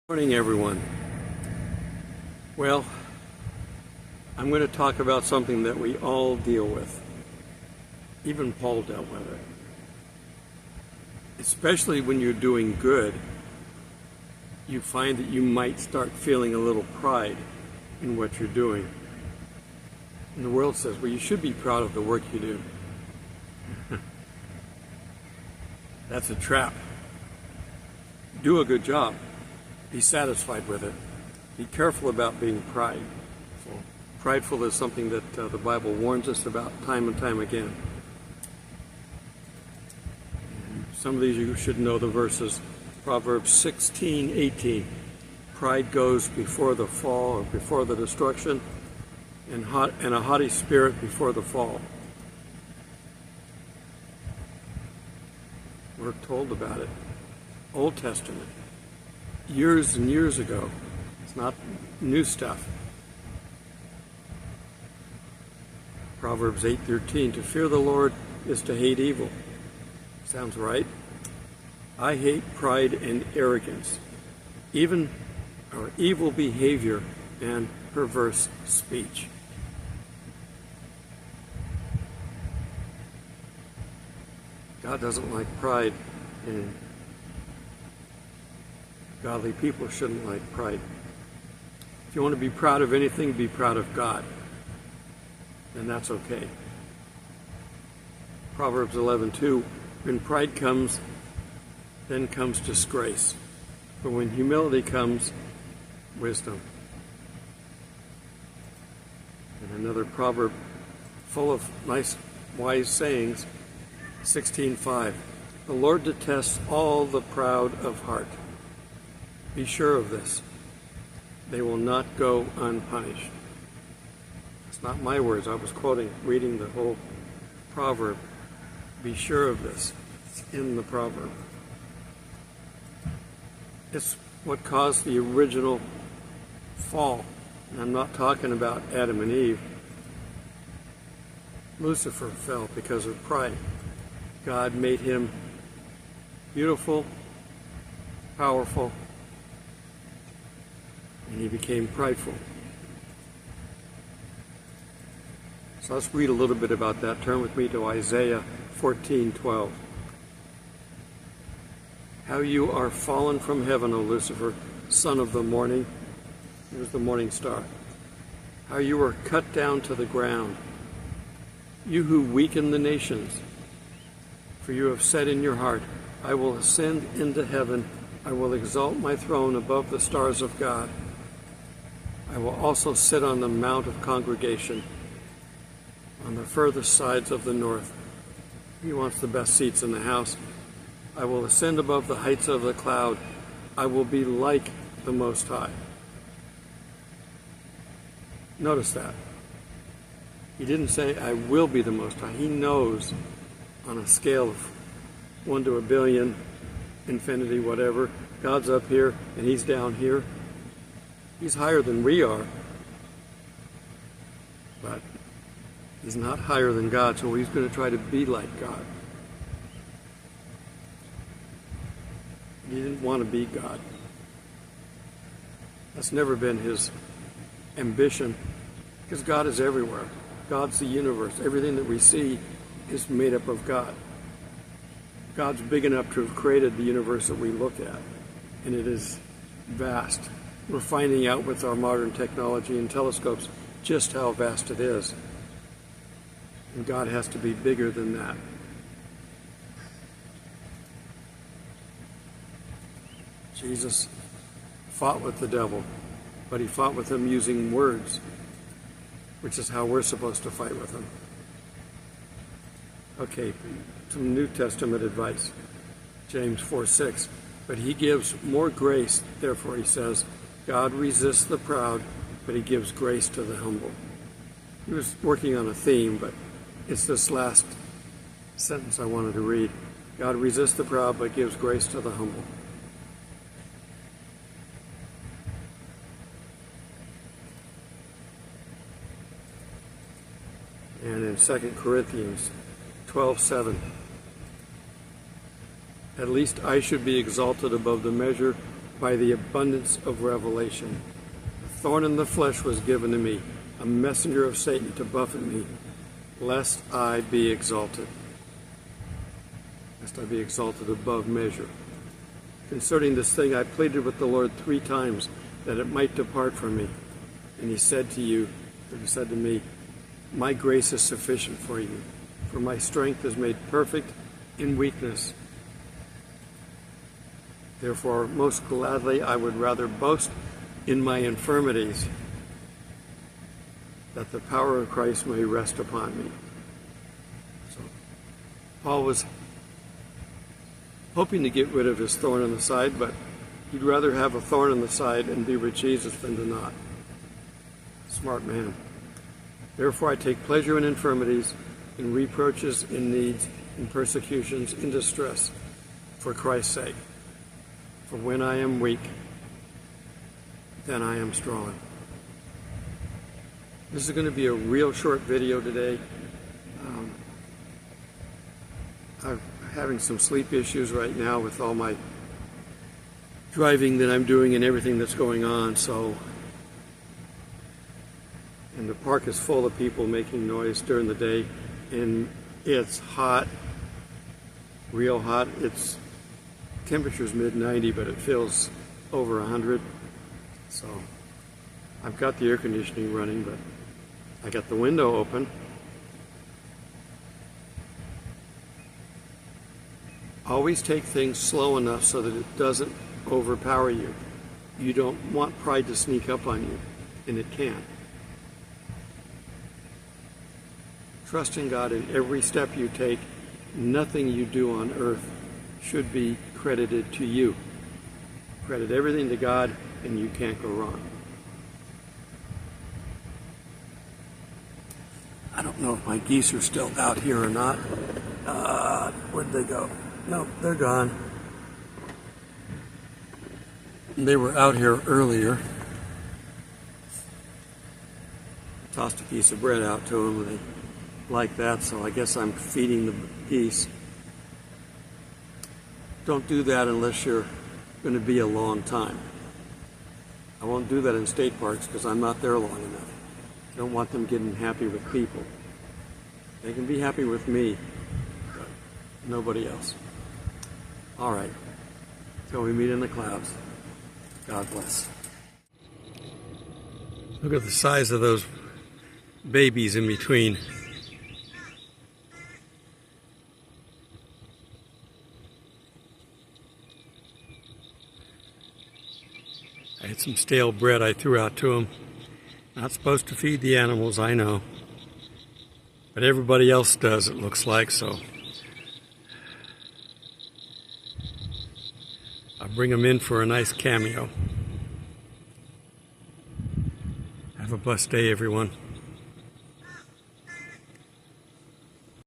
Morning, everyone. Well, I'm going to talk about something that we all deal with. Even Paul dealt with it. Especially when you're doing good, you find that you might start feeling a little pride in what you're doing. And the world says, well, you should be proud of the work you do. That's a trap. Do a good job. Be satisfied with it. Be careful about being prideful. Prideful is something that the Bible warns us about time and time again. And some of these you should know the verses. Proverbs 16:18. Pride goes before the fall, or before the destruction, and a haughty spirit before the fall. We're told about it. Old Testament. Years and years ago. It's not new stuff. Proverbs 8:13. To fear the Lord is to hate evil. Sounds right. I hate pride and arrogance, even or evil behavior and perverse speech. God doesn't like pride, and godly people shouldn't like pride. If you want to be proud of anything, be proud of God. And that's okay. Proverbs 11:2. When pride comes, then comes disgrace. But when humility comes, wisdom. And another proverb full of nice, wise sayings, 16:5. The Lord detests all the proud of heart. Be sure of this. They will not go unpunished. It's not my words. I was reading the whole proverb. Be sure of this. It's in the proverb. It's what caused the original fall. And I'm not talking about Adam and Eve. Lucifer fell because of pride. God made him beautiful, powerful, and he became prideful. So let's read a little bit about that. Turn with me to Isaiah 14:12. How you are fallen from heaven, O Lucifer, son of the morning. He was the morning star. How you are cut down to the ground, you who weaken the nations. For you have said in your heart, I will ascend into heaven. I will exalt my throne above the stars of God. I will also sit on the mount of congregation on the furthest sides of the north. He wants the best seats in the house. I will ascend above the heights of the cloud. I will be like the Most High. Notice that. He didn't say, I will be the Most High. He knows on a scale of 1 to a billion, infinity, whatever, God's up here and he's down here. He's higher than we are, but he's not higher than God, so he's going to try to be like God. He didn't want to be God. That's never been his ambition, because God is everywhere. God's the universe. Everything that we see is made up of God. God's big enough to have created the universe that we look at, and it is vast. We're finding out with our modern technology and telescopes just how vast it is. And God has to be bigger than that. Jesus fought with the devil, but he fought with him using words, which is how we're supposed to fight with him. Okay, some New Testament advice. James 4:6. But he gives more grace, therefore he says, God resists the proud, but he gives grace to the humble. He was working on a theme, but it's this last sentence I wanted to read. God resists the proud, but gives grace to the humble. And in 2 Corinthians 12:7, at least I should be exalted above the measure by the abundance of revelation. A thorn in the flesh was given to me, a messenger of Satan to buffet me, lest I be exalted. Lest I be exalted above measure. Concerning this thing I pleaded with the Lord 3 times, that it might depart from me. And he said to me, my grace is sufficient for you, for my strength is made perfect in weakness. Therefore, most gladly I would rather boast in my infirmities, that the power of Christ may rest upon me. So, Paul was hoping to get rid of his thorn in the side, but he'd rather have a thorn in the side and be with Jesus than to not. Smart man. Therefore I take pleasure in infirmities, in reproaches, in needs, in persecutions, in distress, for Christ's sake. For when I am weak, then I am strong. This is going to be a real short video today. I'm having some sleep issues right now with all my driving that I'm doing and everything that's going on, and the park is full of people making noise during the day, and it's hot, real hot. It's temperature's mid-90, but it feels over 100. So I've got the air conditioning running, but I got the window open. Always take things slow enough so that it doesn't overpower you. You don't want pride to sneak up on you, and it can. Trust in God in every step you take. Nothing you do on earth should be credited to you. Credit everything to God, and you can't go wrong. I don't know if my geese are still out here or not. Where'd they go? Nope, they're gone. They were out here earlier. I tossed a piece of bread out to them, and they like that, so I guess I'm feeding the geese. Don't do that unless you're going to be a long time. I won't do that in state parks because I'm not there long enough. I don't want them getting happy with people. They can be happy with me, but nobody else. All right, till we meet in the clouds. God bless. Look at the size of those babies in between. I had some stale bread I threw out to them. Not supposed to feed the animals, I know. But everybody else does, it looks like, so I'll bring them in for a nice cameo. Have a blessed day, everyone.